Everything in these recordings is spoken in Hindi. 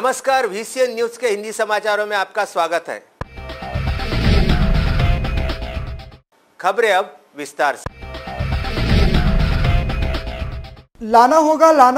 नमस्कार, VCN न्यूज के हिंदी समाचारों में आपका स्वागत है। खबरें अब विस्तार से। लाना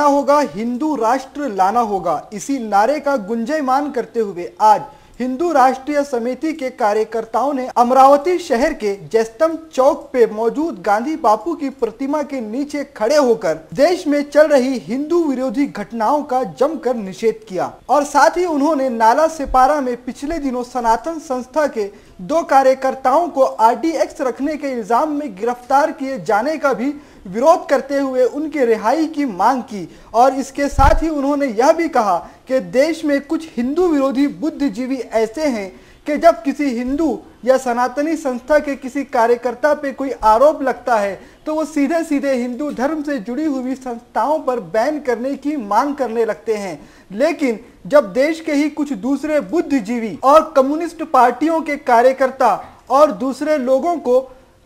होगा हिंदू राष्ट्र लाना होगा, इसी नारे का गुंजायमान करते हुए आज हिंदू राष्ट्रीय समिति के कार्यकर्ताओं ने अमरावती शहर के जयस्तंभ चौक पे मौजूद गांधी बापू की प्रतिमा के नीचे खड़े होकर देश में चल रही हिंदू विरोधी घटनाओं का जमकर निषेध किया और साथ ही उन्होंने नाला सेपारा में पिछले दिनों सनातन संस्था के 2 कार्यकर्ताओं को RDX रखने के इल्जाम में गिरफ्तार किए जाने का भी विरोध करते हुए उनके रिहाई की मांग की। और इसके साथ ही उन्होंने यह भी कहा कि देश में कुछ हिंदू विरोधी बुद्धिजीवी ऐसे हैं कि जब किसी हिंदू या सनातनी संस्था के किसी कार्यकर्ता पे कोई आरोप लगता है तो वो सीधे सीधे हिंदू धर्म से जुड़ी हुई संस्थाओं पर बैन करने की मांग करने लगते हैं। लेकिन जब देश के ही कुछ दूसरे बुद्धिजीवी और कम्युनिस्ट पार्टियों के कार्यकर्ता और दूसरे लोगों को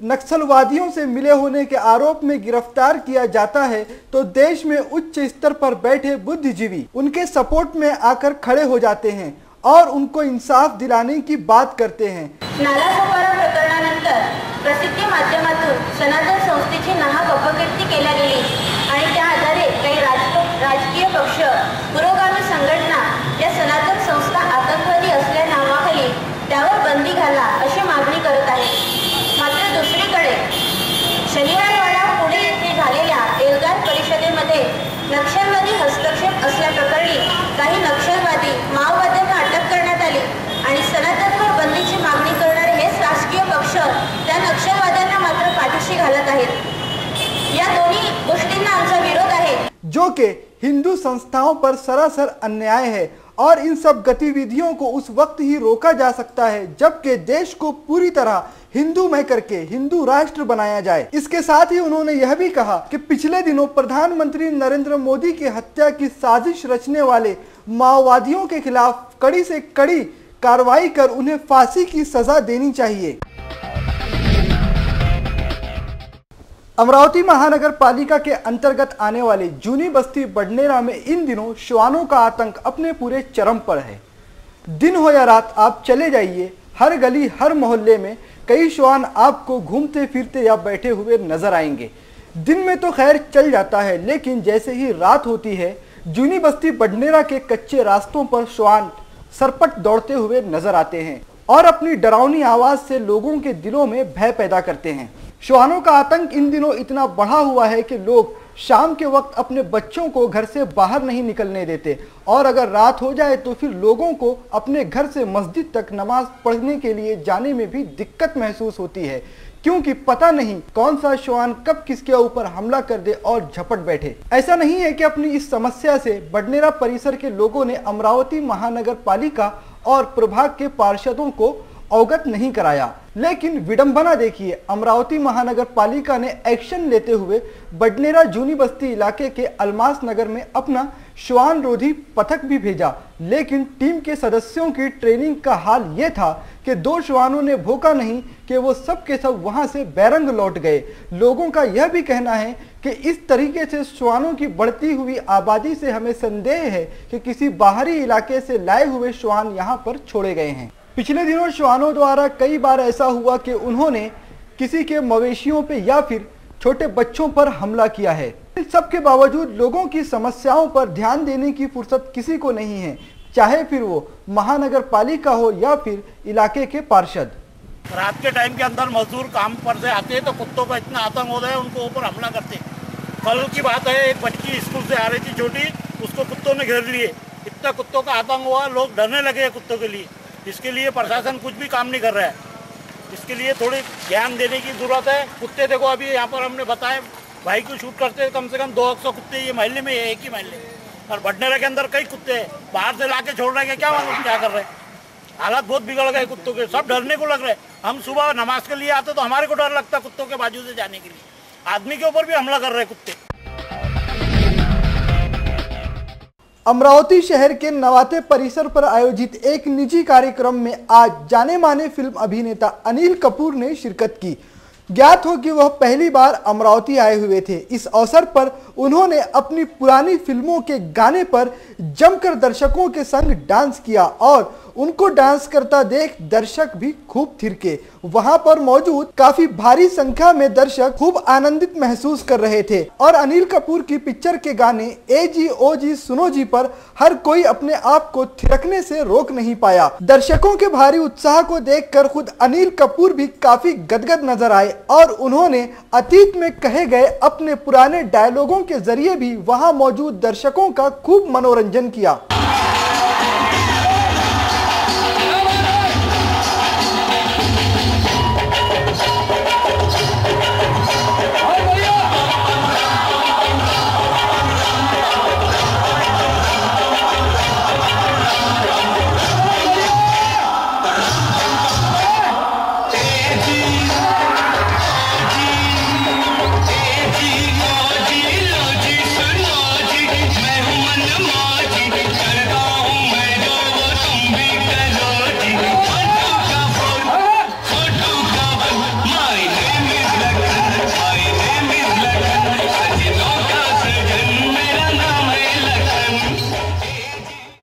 नक्सलवादियों से मिले होने के आरोप में गिरफ्तार किया जाता है तो देश में उच्च स्तर पर बैठे बुद्धिजीवी उनके सपोर्ट में आकर खड़े हो जाते हैं और उनको इंसाफ दिलाने की बात करते हैं। नाला सेपारा प्रकरणानंतर प्रसिद्धी माध्यमातून सनातन संस्थेची नाहक अपकीर्ती केल्या गेली आणि त्या आधारे काही राजकीय पक्ष पुरोगामी संघटना या सनातन संस्था आतंकवादी असल्या नावाखाली त्यावर बंदी घाला अशी मागणी करत आहेत। मात्र दुसरीकडे शनिवारवाडा पुणे येथे झालेल्या एल्गार परिषदेमध्ये नक्षलवादी हस्तक्षेप असल्याप्रकरणी काही नक्षलवादी माओवाद्यांना अटक करण्यात आली आणि सनातनवर बंदीची मागणी करणारे हेच राजकीय पक्ष त्या नक्षलवाद्यांना मात्र पाठीशी घालत आहेत। या दोन्ही गोष्टींना आमचा विरोध आहे, जो कि हिंदू संस्थाओं पर सरासर अन्याय है और इन सब गतिविधियों को उस वक्त ही रोका जा सकता है जबकि देश को पूरी तरह हिंदूमय करके हिंदू राष्ट्र बनाया जाए। इसके साथ ही उन्होंने यह भी कहा कि पिछले दिनों प्रधानमंत्री नरेंद्र मोदी की हत्या की साजिश रचने वाले माओवादियों के खिलाफ कड़ी से कड़ी कार्रवाई कर उन्हें फांसी की सजा देनी चाहिए। अमरावती महानगर पालिका के अंतर्गत आने वाले जूनी बस्ती बडनेरा में इन दिनों श्वानों का आतंक अपने पूरे चरम पर है। दिन हो या रात आप चले जाइए, हर गली हर मोहल्ले में कई श्वान आपको घूमते फिरते या बैठे हुए नजर आएंगे। दिन में तो खैर चल जाता है, लेकिन जैसे ही रात होती है जूनी बस्ती बडनेरा के कच्चे रास्तों पर श्वान सरपट दौड़ते हुए नजर आते हैं और अपनी डरावनी आवाज से लोगों के दिलों में भय पैदा करते हैं। श्वानों का आतंक इन दिनों इतना बढ़ा हुआ है कि लोग शाम के वक्त अपने बच्चों को घर से बाहर नहीं निकलने देते और अगर रात हो जाए तो फिर लोगों को अपने घर से मस्जिद तक नमाज पढ़ने के लिए जाने में भी दिक्कत महसूस होती है, क्योंकि पता नहीं कौन सा श्वान कब किसके ऊपर हमला कर दे और झपट बैठे। ऐसा नहीं है कि अपनी इस समस्या से बडनेरा परिसर के लोगों ने अमरावती महानगर पालिका और प्रभाग के पार्षदों को अवगत नहीं कराया, लेकिन विडंबना देखिए, अमरावती महानगर पालिका ने एक्शन लेते हुए बडनेरा जूनी बस्ती इलाके के अलमास नगर में अपना श्वान रोधी पथक भी भेजा। लेकिन टीम के सदस्यों की ट्रेनिंग का हाल ये था कि 2 श्वानों ने भोंका नहीं कि वो सब के सब वहां से बैरंग लौट गए। लोगों का यह भी कहना है कि इस तरीके से श्वानों की बढ़ती हुई आबादी से हमें संदेह है कि किसी बाहरी इलाके से लाए हुए श्वान यहाँ पर छोड़े गए हैं। पिछले दिनों श्वानों द्वारा कई बार ऐसा हुआ कि उन्होंने किसी के मवेशियों पे या फिर छोटे बच्चों पर हमला किया है। इन सब के बावजूद लोगों की समस्याओं पर ध्यान देने की फुर्सत किसी को नहीं है, चाहे फिर वो महानगर पालिका हो या फिर इलाके के पार्षद। रात के टाइम के अंदर मजदूर काम पर से आते हैं तो कुत्तों का इतना आतंक होता है, उनको ऊपर हमला करते हैं। कल की बात है, एक बच्ची स्कूल से आ रही थी छोटी, उसको कुत्तों ने घेर लिए। इतना कुत्तों का आतंक हुआ, लोग डरने लगे कुत्तों के लिए। इसके लिए प्रशासन कुछ भी काम नहीं कर रहा है, इसके लिए थोड़ी ध्यान देने की जरूरत है। कुत्ते देखो, अभी यहाँ पर हमने बताया भाई को शूट करते हैं, कम से कम 200 कुत्ते ये महल्ले में है, एक ही महल्ले। और बडनेरा के अंदर कई कुत्ते हैं, बाहर से लाके छोड़ रहे हैं, क्या मालूम क्या कर रहे हैं। हालात बहुत बिगड़ गए कुत्तों के, सब डरने को लग रहे हैं। हम सुबह नमाज के लिए आते तो हमारे को डर लगता कुत्तों के बाजू से जाने के लिए। आदमी के ऊपर भी हमला कर रहे हैं कुत्ते। अमरावती शहर के नवाते परिसर पर आयोजित एक निजी कार्यक्रम में आज जाने माने फिल्म अभिनेता अनिल कपूर ने शिरकत की। ज्ञात हो कि वह पहली बार अमरावती आए हुए थे। इस अवसर पर उन्होंने अपनी पुरानी फिल्मों के गाने पर जमकर दर्शकों के संग डांस किया और उनको डांस करता देख दर्शक भी खूब थिरके। वहां पर मौजूद काफी भारी संख्या में दर्शक खूब आनंदित महसूस कर रहे थे और अनिल कपूर की पिक्चर के गाने ए जी ओ जी सुनो जी पर हर कोई अपने आप को थिरकने से रोक नहीं पाया। दर्शकों के भारी उत्साह को देखकर खुद अनिल कपूर भी काफी गदगद नजर आए और उन्होंने अतीत में कहे गए अपने पुराने डायलॉगों के जरिए भी वहां मौजूद दर्शकों का खूब मनोरंजन किया।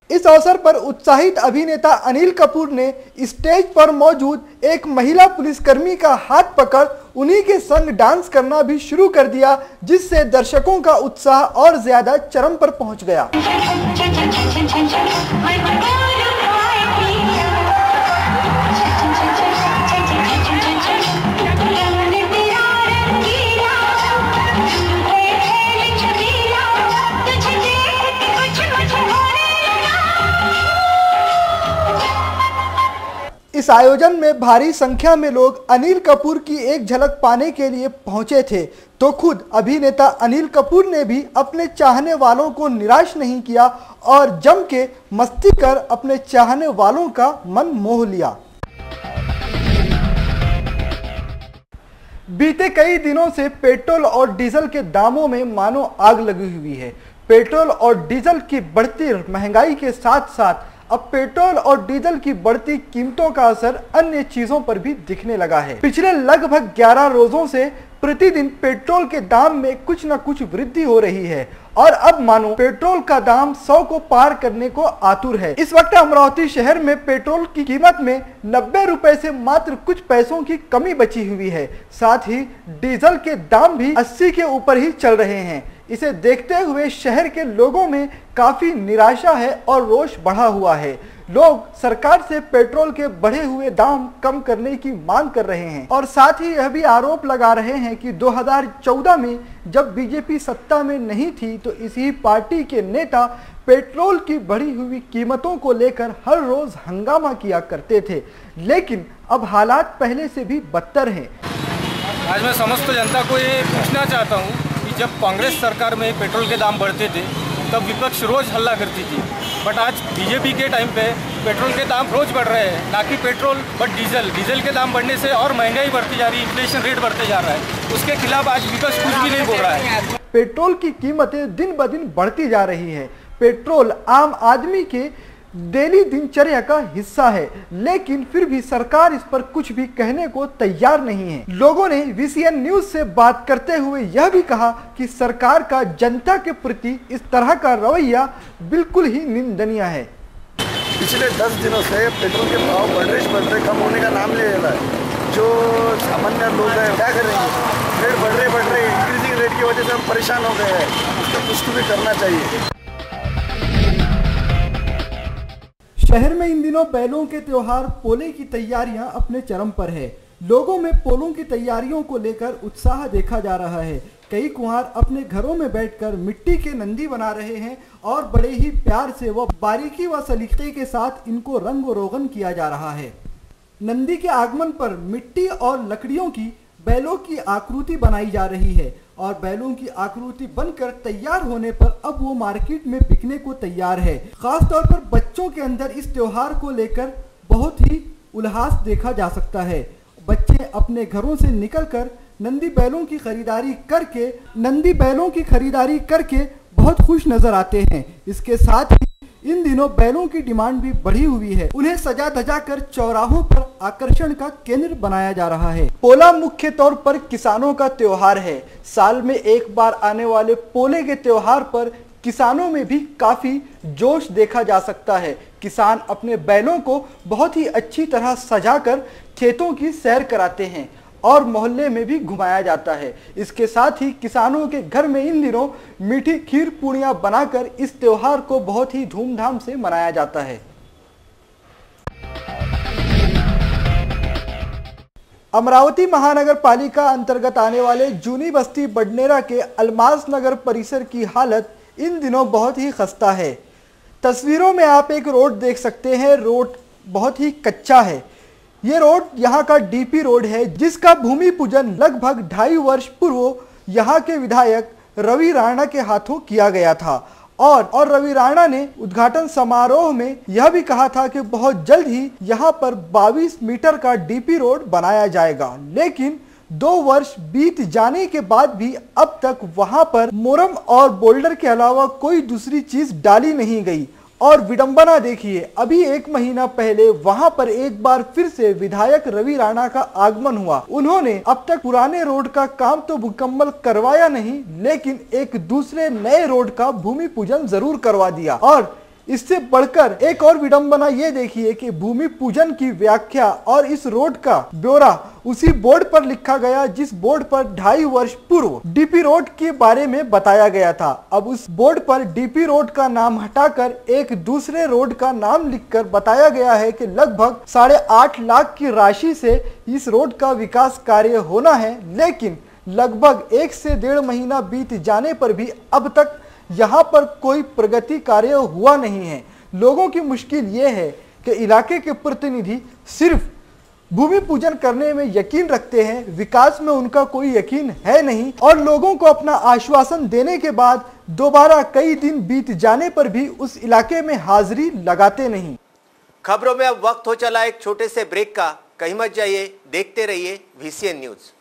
इस अवसर पर उत्साहित अभिनेता अनिल कपूर ने स्टेज पर मौजूद एक महिला पुलिसकर्मी का हाथ पकड़ उन्हीं के संग डांस करना भी शुरू कर दिया, जिससे दर्शकों का उत्साह और ज्यादा चरम पर पहुंच गया। इस आयोजन में भारी संख्या में लोग अनिल कपूर की एक झलक पाने के लिए पहुंचे थे, तो खुद अभिनेता अनिल कपूर ने भी अपने चाहने वालों को निराश नहीं किया और जम के मस्ती कर अपने चाहने वालों का मन मोह लिया। बीते कई दिनों से पेट्रोल और डीजल के दामों में मानो आग लगी हुई है। पेट्रोल और डीजल की बढ़ती महंगाई के साथ साथ अब पेट्रोल और डीजल की बढ़ती कीमतों का असर अन्य चीजों पर भी दिखने लगा है। पिछले लगभग 11 रोजों से प्रतिदिन पेट्रोल के दाम में कुछ न कुछ वृद्धि हो रही है और अब मानो पेट्रोल का दाम 100 को पार करने को आतुर है। इस वक्त अमरावती शहर में पेट्रोल की कीमत में 90 रुपए से मात्र कुछ पैसों की कमी बची हुई है। साथ ही डीजल के दाम भी 80 के ऊपर ही चल रहे हैं। इसे देखते हुए शहर के लोगों में काफी निराशा है और रोष बढ़ा हुआ है। लोग सरकार से पेट्रोल के बढ़े हुए दाम कम करने की मांग कर रहे हैं और साथ ही यह भी आरोप लगा रहे हैं कि 2014 में जब बीजेपी सत्ता में नहीं थी तो इसी पार्टी के नेता पेट्रोल की बढ़ी हुई कीमतों को लेकर हर रोज हंगामा किया करते थे, लेकिन अब हालात पहले से भी बदतर हैं। आज मैं समस्त जनता को ये पूछना चाहता हूँ कि जब कांग्रेस सरकार में पेट्रोल के दाम बढ़ते थे तब विपक्ष रोज हल्ला करती थी, बट आज बीजेपी के टाइम पे पेट्रोल के दाम रोज बढ़ रहे हैं, ना कि पेट्रोल बट डीजल के दाम बढ़ने से और महंगाई बढ़ती जा रही है, इन्फ्लेशन रेट बढ़ते जा रहा है। उसके खिलाफ आज विपक्ष कुछ भी नहीं बोल रहा है। पेट्रोल की कीमतें दिन ब दिन बढ़ती जा रही है। पेट्रोल आम आदमी के डेली दिनचर्या का हिस्सा है, लेकिन फिर भी सरकार इस पर कुछ भी कहने को तैयार नहीं है। लोगों ने VCN न्यूज से बात करते हुए यह भी कहा कि सरकार का जनता के प्रति इस तरह का रवैया बिल्कुल ही निंदनीय है। पिछले 10 दिनों से पेट्रोल के भाव बढ़ कम होने का नाम ले रहा है। जो सामान्य लोग हैं क्या करेंगे? रेट बढ़ रहे इंक्रीजिंग रेट की वजह से हम परेशान हो गए हैं। उसको कुछ भी करना चाहिए। शहर में इन दिनों बैलों के त्योहार पोले की तैयारियां अपने चरम पर है। लोगों में पोलों की तैयारियों को लेकर उत्साह देखा जा रहा है। कई कुम्हार अपने घरों में बैठकर मिट्टी के नंदी बना रहे हैं और बड़े ही प्यार से व बारीकी व सलीके के साथ इनको रंग रोगन किया जा रहा है। नंदी के आगमन पर मिट्टी और लकड़ियों की बैलों की आकृति बनाई जा रही है और बैलों की आकृति बनकर तैयार होने पर अब वो मार्केट में बिकने को तैयार है। खास तौर पर बच्चों के अंदर इस त्योहार को लेकर बहुत ही उल्लास देखा जा सकता है। बच्चे अपने घरों से निकलकर नंदी बैलों की खरीदारी करके बहुत खुश नजर आते हैं। इसके साथ ही इन दिनों बैलों की डिमांड भी बढ़ी हुई है। उन्हें सजा धजा कर चौराहों पर आकर्षण का केंद्र बनाया जा रहा है। पोला मुख्य तौर पर किसानों का त्योहार है। साल में एक बार आने वाले पोले के त्योहार पर किसानों में भी काफी जोश देखा जा सकता है। किसान अपने बैलों को बहुत ही अच्छी तरह सजाकर खेतों की सैर कराते हैं और मोहल्ले में भी घुमाया जाता है। इसके साथ ही किसानों के घर में इन दिनों मीठी खीर पूड़ियां बनाकर इस त्योहार को बहुत ही धूमधाम से मनाया जाता है। अमरावती महानगर पालिका अंतर्गत आने वाले जूनी बस्ती बडनेरा के अलमास नगर परिसर की हालत इन दिनों बहुत ही खस्ता है। तस्वीरों में आप एक रोड देख सकते हैं। रोड बहुत ही कच्चा है। ये रोड यहाँ का डीपी रोड है, जिसका भूमि पूजन लगभग 2.5 वर्ष पूर्व यहाँ के विधायक रवि राणा के हाथों किया गया था और रवि राणा ने उद्घाटन समारोह में यह भी कहा था कि बहुत जल्द ही यहाँ पर 22 मीटर का डीपी रोड बनाया जाएगा। लेकिन 2 वर्ष बीत जाने के बाद भी अब तक वहां पर मोरम और बोल्डर के अलावा कोई दूसरी चीज डाली नहीं गई। और विडंबना देखिए, अभी 1 महीना पहले वहां पर एक बार फिर से विधायक रवि राणा का आगमन हुआ। उन्होंने अब तक पुराने रोड का काम तो मुकम्मल करवाया नहीं, लेकिन एक दूसरे नए रोड का भूमि पूजन जरूर करवा दिया। और इससे बढ़कर एक और विडंबना ये देखिए कि भूमि पूजन की व्याख्या और इस रोड का ब्यौरा उसी बोर्ड पर लिखा गया जिस बोर्ड पर 2.5 वर्ष पूर्व डीपी रोड के बारे में बताया गया था। अब उस बोर्ड पर डीपी रोड का नाम हटाकर एक दूसरे रोड का नाम लिखकर बताया गया है कि लगभग 8.5 लाख की राशि से इस रोड का विकास कार्य होना है। लेकिन लगभग 1 से 1.5 महीना बीत जाने पर भी अब तक यहाँ पर कोई प्रगति कार्य हुआ नहीं है। लोगों की मुश्किल ये है कि इलाके के प्रतिनिधि सिर्फ भूमि पूजन करने में यकीन रखते हैं, विकास में उनका कोई यकीन है नहीं और लोगों को अपना आश्वासन देने के बाद दोबारा कई दिन बीत जाने पर भी उस इलाके में हाजिरी लगाते नहीं। खबरों में अब वक्त हो चला एक छोटे से ब्रेक का। कहीं मत जाइए, देखते रहिए VCN न्यूज।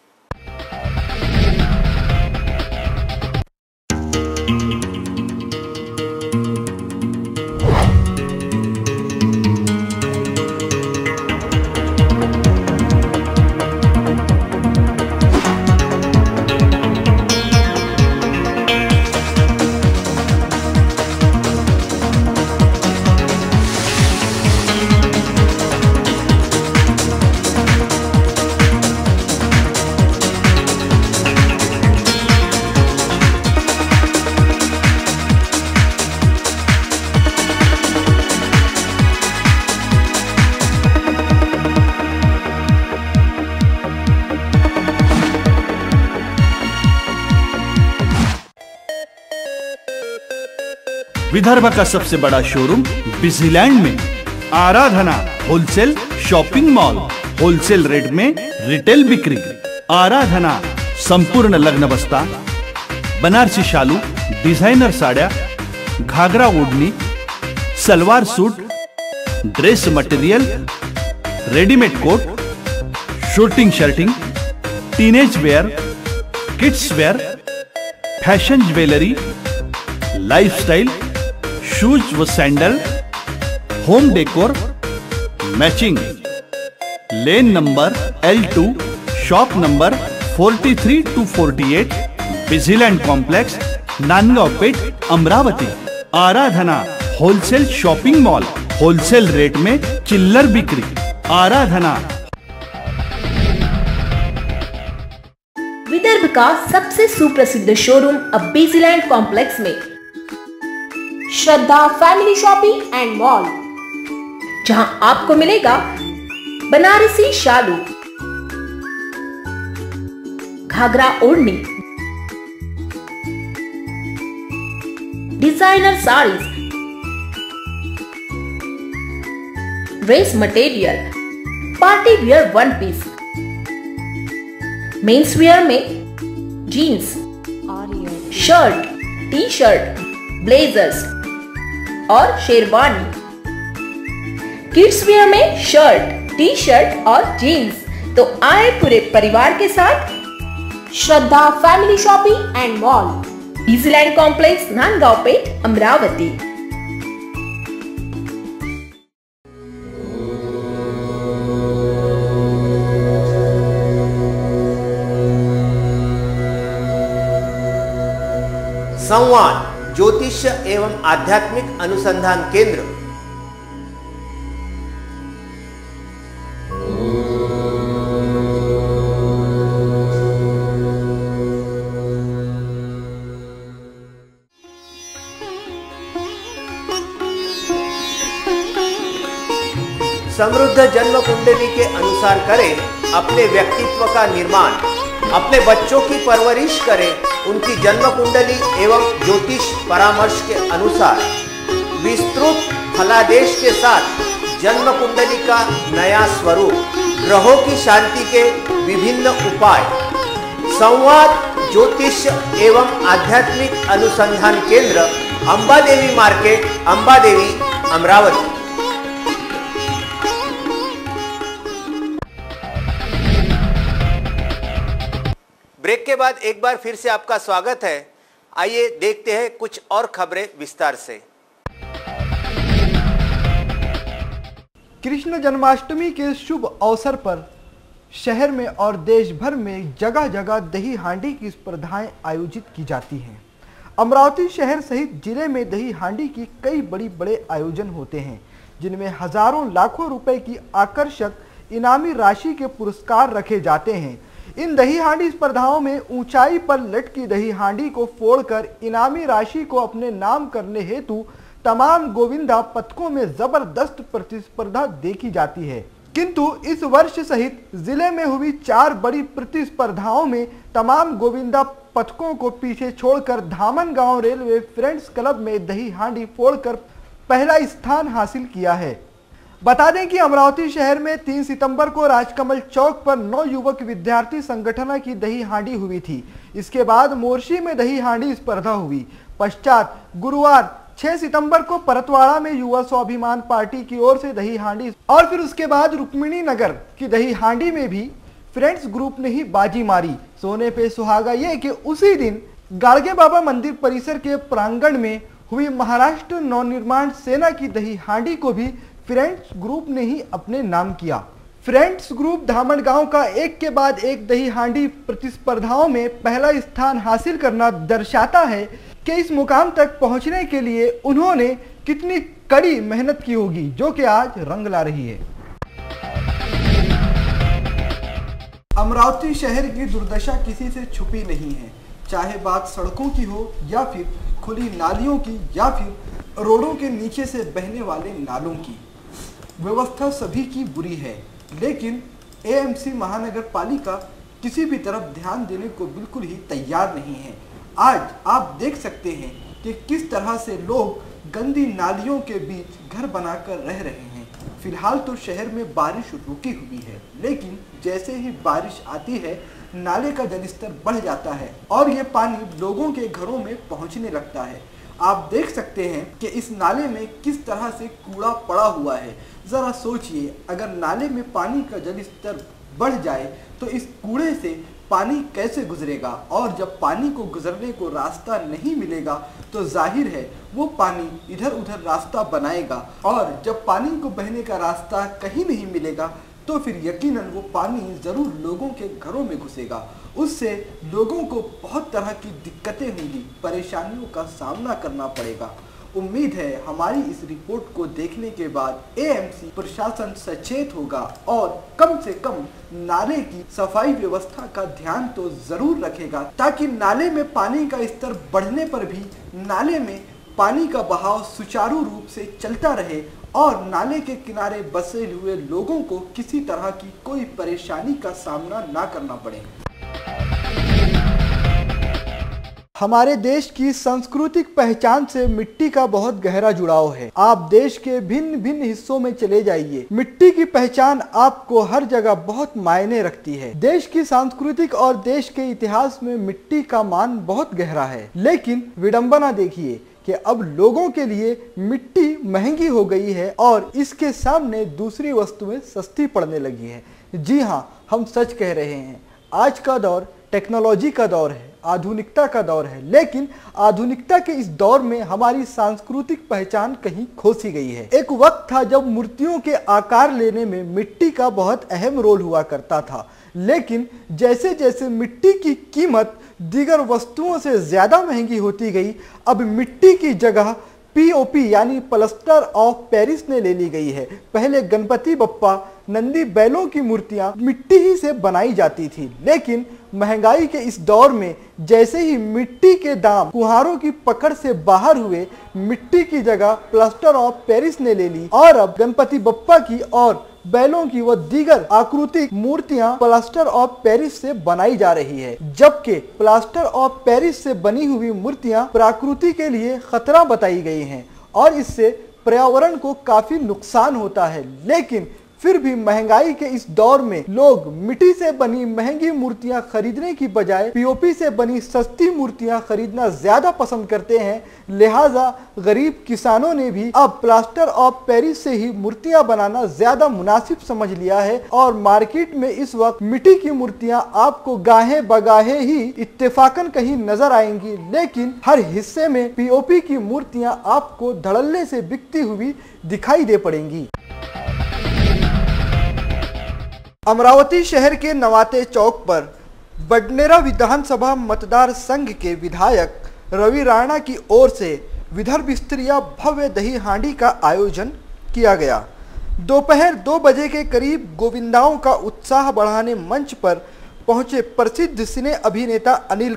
विदर्भ का सबसे बड़ा शोरूम बिजीलैंड में Aradhana wholesale shopping mall, wholesale rate में रिटेल बिक्री। आराधना संपूर्ण लग्न बस्ता, बनारसी शालू, डिझायनर साड्या, घागरा ओढणी, salwar suit, dress material, readymade coat, shooting shirting, teenage wear, kids wear, fashion jewellery, lifestyle, shoes व sandal, home decor, matching. Lane number L2, shop number 43 to 48, Busyland complex, Nandgaon Peth, Amravati. Aradhana wholesale shopping mall, wholesale rate में चिल्लर बिक्री। आराधना विदर्भ का सबसे सुप्रसिद्ध शोरूम अब बिजीलैंड कॉम्प्लेक्स में Shraddha family shopping and mall, जहां आपको मिलेगा बनारसी शालू, घाघरा ओढ़नी, designer saris, dress material, party wear one piece, mens wear में jeans, shirt, T shirt, blazers और शेरवानी। किड्स वियर में शर्ट, टी शर्ट और जीन्स। तो आए पूरे परिवार के साथ Shraddha family shopping and mall, Busyland complex, Nandgaon Peth, Amravati. संवाद ज्योतिष एवं आध्यात्मिक अनुसंधान केंद्र। समृद्ध जन्म कुंडली के अनुसार करें अपने व्यक्तित्व का निर्माण, अपने बच्चों की परवरिश करें उनकी जन्म कुंडली एवं ज्योतिष परामर्श के अनुसार। विस्तृत फलादेश के साथ जन्म कुंडली का नया स्वरूप, ग्रहों की शांति के विभिन्न उपाय। संवाद ज्योतिष एवं आध्यात्मिक अनुसंधान केंद्र, अंबादेवी मार्केट, अंबादेवी, अमरावती। ब्रेक के बाद एक बार फिर से आपका स्वागत है। आइए देखते हैं कुछ और खबरें विस्तार से। कृष्ण जन्माष्टमी के शुभ अवसर पर शहर में और देश भर में जगह जगह दही हांडी की स्पर्धाएं आयोजित की जाती हैं। अमरावती शहर सहित जिले में दही हांडी की कई बड़े आयोजन होते हैं, जिनमें हजारों लाखों रुपए की आकर्षक इनामी राशि के पुरस्कार रखे जाते हैं। इन दही हांडी स्पर्धाओं में ऊंचाई पर लटकी दही हांडी को फोड़कर इनामी राशि को अपने नाम करने हेतु तमाम गोविंदा पथकों में जबरदस्त प्रतिस्पर्धा देखी जाती है। किंतु इस वर्ष सहित जिले में हुई 4 बड़ी प्रतिस्पर्धाओं में तमाम गोविंदा पथकों को पीछे छोड़कर धामनगांव रेलवे फ्रेंड्स क्लब में दही हांडी फोड़कर पहला स्थान हासिल किया है। बता दें कि अमरावती शहर में 3 सितंबर को राजकमल चौक पर 9 युवक विद्यार्थी संगठन की दही हांडी हुई थी। इसके बाद मोर्शी में दही हांडी स्पर्धा हुई। पश्चात गुरुवार 6 सितंबर को परतवाड़ा में युवा स्वाभिमान पार्टी की ओर से दही हांडी और फिर उसके बाद रुक्मिणी नगर की दही हांडी में भी फ्रेंड्स ग्रुप ने ही बाजी मारी। सोने पे सुहागा ये कि उसी दिन गाड़गे बाबा मंदिर परिसर के प्रांगण में हुई महाराष्ट्र नवनिर्माण सेना की दही हांडी को भी फ्रेंड्स ग्रुप ने ही अपने नाम किया। फ्रेंड्स ग्रुप धामनगांव का एक के बाद एक दही हांडी प्रतिस्पर्धाओं में पहला स्थान हासिल करना दर्शाता है कि इस मुकाम तक पहुंचने के लिए उन्होंने कितनी कड़ी मेहनत की होगी, जो कि आज रंग ला रही है। अमरावती शहर की दुर्दशा किसी से छुपी नहीं है, चाहे बात सड़कों की हो या फिर खुली नालियों की या फिर रोडों के नीचे से बहने वाले नालों की। व्यवस्था सभी की बुरी है, लेकिन एएमसी महानगर पालिका किसी भी तरफ ध्यान देने को बिल्कुल ही तैयार नहीं है। आज आप देख सकते हैं कि किस तरह से लोग गंदी नालियों के बीच घर बनाकर रह रहे हैं। फिलहाल तो शहर में बारिश रुकी हुई है, लेकिन जैसे ही बारिश आती है नाले का जलस्तर बढ़ जाता है और ये पानी लोगों के घरों में पहुंचने लगता है। आप देख सकते हैं कि इस नाले में किस तरह से कूड़ा पड़ा हुआ है। जरा सोचिए, अगर नाले में पानी का जलस्तर बढ़ जाए तो इस कूड़े से पानी कैसे गुजरेगा, और जब पानी को गुजरने को रास्ता नहीं मिलेगा तो जाहिर है वो पानी इधर उधर रास्ता बनाएगा, और जब पानी को बहने का रास्ता कहीं नहीं मिलेगा तो फिर यकीनन वो पानी ज़रूर लोगों के घरों में घुसेगा। उससे लोगों को बहुत तरह की दिक्कतें होंगी, परेशानियों का सामना करना पड़ेगा। उम्मीद है हमारी इस रिपोर्ट को देखने के बाद एएमसी प्रशासन सचेत होगा और कम से कम नाले की सफाई व्यवस्था का ध्यान तो जरूर रखेगा, ताकि नाले में पानी का स्तर बढ़ने पर भी नाले में पानी का बहाव सुचारू रूप से चलता रहे और नाले के किनारे बसे हुए लोगों को किसी तरह की कोई परेशानी का सामना ना करना पड़े। हमारे देश की सांस्कृतिक पहचान से मिट्टी का बहुत गहरा जुड़ाव है। आप देश के भिन्न भिन्न हिस्सों में चले जाइए, मिट्टी की पहचान आपको हर जगह बहुत मायने रखती है। देश की सांस्कृतिक और देश के इतिहास में मिट्टी का मान बहुत गहरा है, लेकिन विडंबना देखिए कि अब लोगों के लिए मिट्टी महंगी हो गई है और इसके सामने दूसरी वस्तुएं सस्ती पड़ने लगी है। जी हाँ, हम सच कह रहे हैं। आज का दौर टेक्नोलॉजी का दौर है, आधुनिकता का दौर है, लेकिन आधुनिकता के इस दौर में हमारी सांस्कृतिक पहचान कहीं खो सी गई है। एक वक्त था जब मूर्तियों के आकार लेने में मिट्टी का बहुत अहम रोल हुआ करता था, लेकिन जैसे जैसे मिट्टी की कीमत दीगर वस्तुओं से ज्यादा महंगी होती गई, अब मिट्टी की जगह पीओपी यानी प्लास्टर ऑफ पेरिस ने ले ली गई है। पहले गणपति बप्पा, नंदी बैलों की मूर्तियां मिट्टी ही से बनाई जाती थी, लेकिन महंगाई के इस दौर में जैसे ही मिट्टी के दाम कुम्हारों की पकड़ से बाहर हुए, मिट्टी की जगह प्लास्टर ऑफ पेरिस ने ले ली और अब गणपति बप्पा की और बैलों की व दीगर आकृतिक मूर्तियां प्लास्टर ऑफ पेरिस से बनाई जा रही है, जबकि प्लास्टर ऑफ पेरिस से बनी हुई मूर्तियां प्रकृति के लिए खतरा बताई गई हैं और इससे पर्यावरण को काफी नुकसान होता है। लेकिन फिर भी महंगाई के इस दौर में लोग मिट्टी से बनी महंगी मूर्तियां खरीदने की बजाय पीओपी से बनी सस्ती मूर्तियां खरीदना ज्यादा पसंद करते हैं। लिहाजा गरीब किसानों ने भी अब प्लास्टर ऑफ पेरिस से ही मूर्तियां बनाना ज्यादा मुनासिब समझ लिया है और मार्केट में इस वक्त मिट्टी की मूर्तियां आपको गाहे बगाहे ही इत्तेफाकन कहीं नजर आएंगी, लेकिन हर हिस्से में पीओपी की मूर्तियां आपको धड़ल्ले से बिकती हुई दिखाई दे पड़ेंगी। अमरावती शहर के नवाते चौक पर बडनेरा विधानसभा मतदार संघ के विधायक रवि राणा की ओर से विदर्भ स्तरीय भव्य दही हांडी का आयोजन किया गया। दोपहर 2 बजे के करीब गोविंदाओं का उत्साह बढ़ाने मंच पर पहुंचे प्रसिद्ध सिने अभिनेता अनिल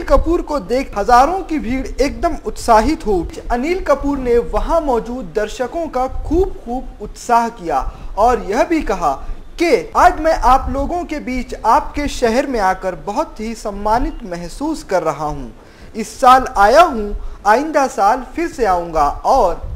कपूर को देख हजारों की भीड़ एकदम उत्साहित हो उठी। अनिल कपूर ने वहां मौजूद दर्शकों का खूब उत्साह किया और यह भी कहा कि आज मैं आप लोगों के बीच आपके शहर में आकर बहुत ही सम्मानित महसूस कर रहा हूं। इस साल आया हूं, आइंदा साल फिर से आऊंगा और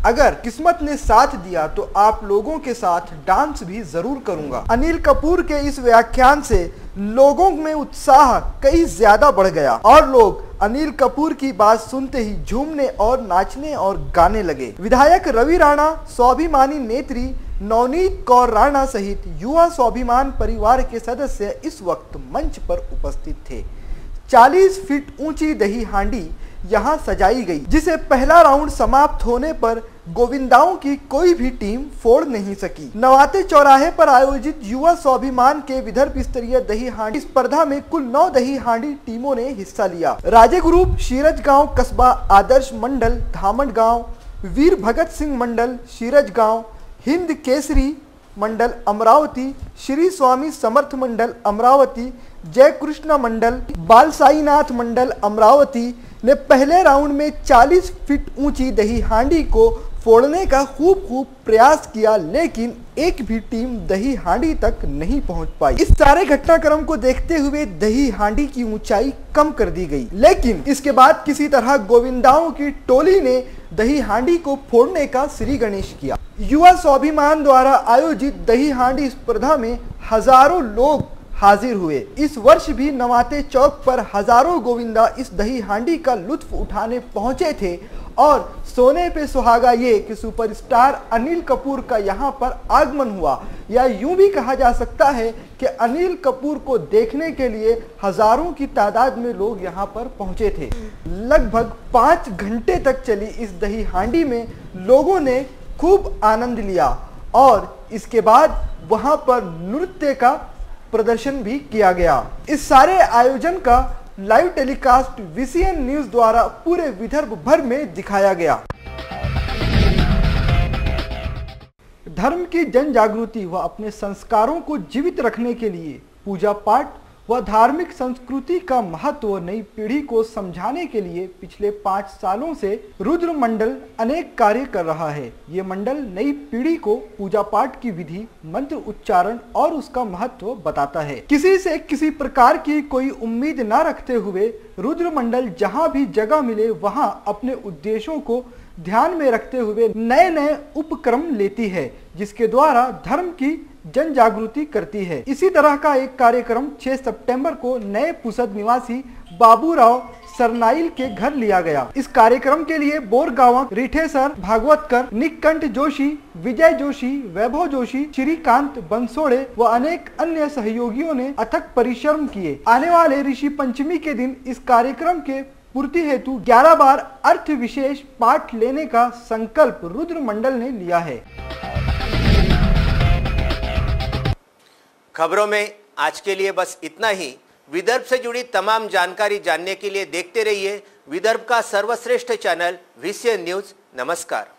अगर किस्मत ने साथ दिया तो आप लोगों के साथ डांस भी जरूर करूंगा। अनिल कपूर के इस व्याख्यान से लोगों में उत्साह कई ज्यादा बढ़ गया और लोग अनिल कपूर की बात सुनते ही झूमने और नाचने और गाने लगे। विधायक रवि राणा, स्वाभिमानी नेत्री नवनीत कौर राणा सहित युवा स्वाभिमान परिवार के सदस्य इस वक्त मंच पर उपस्थित थे। 40 फीट ऊंची दही हांडी यहां सजाई गई, जिसे पहला राउंड समाप्त होने पर गोविंदाओं की कोई भी टीम फोड़ नहीं सकी। नवाते चौराहे पर आयोजित युवा स्वाभिमान के विदर्भ स्तरीय दही हांडी स्पर्धा में कुल 9 दही हांडी टीमों ने हिस्सा लिया। राजे ग्रुप शीरज गांव कस्बा आदर्श मंडल धामण गांव, वीर भगत सिंह मंडल शीरज गांव, हिंद केसरी मंडल अमरावती, श्री स्वामी समर्थ मंडल अमरावती, जय कृष्ण मंडल, बाल साईनाथ मंडल अमरावती ने पहले राउंड में 40 फीट ऊंची दही हांडी को फोड़ने का खूब प्रयास किया, लेकिन एक भी टीम दही हांडी तक नहीं पहुंच पाई। इस सारे घटनाक्रम को देखते हुए दही हांडी की ऊंचाई कम कर दी गई, लेकिन इसके बाद किसी तरह गोविंदाओं की टोली ने दही हांडी को फोड़ने का श्री गणेश किया। युवा स्वाभिमान द्वारा आयोजित दही हांडी स्पर्धा में हजारों लोग हाजिर हुए। इस वर्ष भी नवाते चौक पर हजारों गोविंदा इस दही हांडी का लुत्फ उठाने पहुंचे थे और सोने पे सुहागा ये कि सुपरस्टार अनिल कपूर का यहां पर आगमन हुआ, या यूं भी कहा जा सकता है कि अनिल कपूर को देखने के लिए हजारों की तादाद में लोग यहां पर पहुंचे थे। लगभग 5 घंटे तक चली इस दही हांडी में लोगों ने खूब आनंद लिया और इसके बाद वहां पर नृत्य का प्रदर्शन भी किया गया। इस सारे आयोजन का लाइव टेलीकास्ट VCN न्यूज द्वारा पूरे विदर्भ भर में दिखाया गया। धर्म की जन जागृति व अपने संस्कारों को जीवित रखने के लिए पूजा पाठ व धार्मिक संस्कृति का महत्व नई पीढ़ी को समझाने के लिए पिछले 5 सालों से रुद्र मंडल अनेक कार्य कर रहा है। ये मंडल नई पीढ़ी को पूजा पाठ की विधि, मंत्र उच्चारण और उसका महत्व बताता है। किसी से किसी प्रकार की कोई उम्मीद न रखते हुए रुद्र मंडल जहाँ भी जगह मिले वहाँ अपने उद्देश्यों को ध्यान में रखते हुए नए नए उपक्रम लेती है, जिसके द्वारा धर्म की जन जागृति करती है। इसी तरह का एक कार्यक्रम 6 सितंबर को नए पुसद निवासी बाबूराव सरनाइल के घर लिया गया। इस कार्यक्रम के लिए बोरगांव, रिठेसर भागवतकर, निकंठ जोशी, विजय जोशी, वैभव जोशी, श्रीकांत बंसोड़े व अनेक अन्य सहयोगियों ने अथक परिश्रम किए। आने वाले ऋषि पंचमी के दिन इस कार्यक्रम के पूर्ति हेतु 11 बार अर्थ विशेष पाठ लेने का संकल्प रुद्र मंडल ने लिया है। खबरों में आज के लिए बस इतना ही। विदर्भ से जुड़ी तमाम जानकारी जानने के लिए देखते रहिए विदर्भ का सर्वश्रेष्ठ चैनल VCN न्यूज। नमस्कार।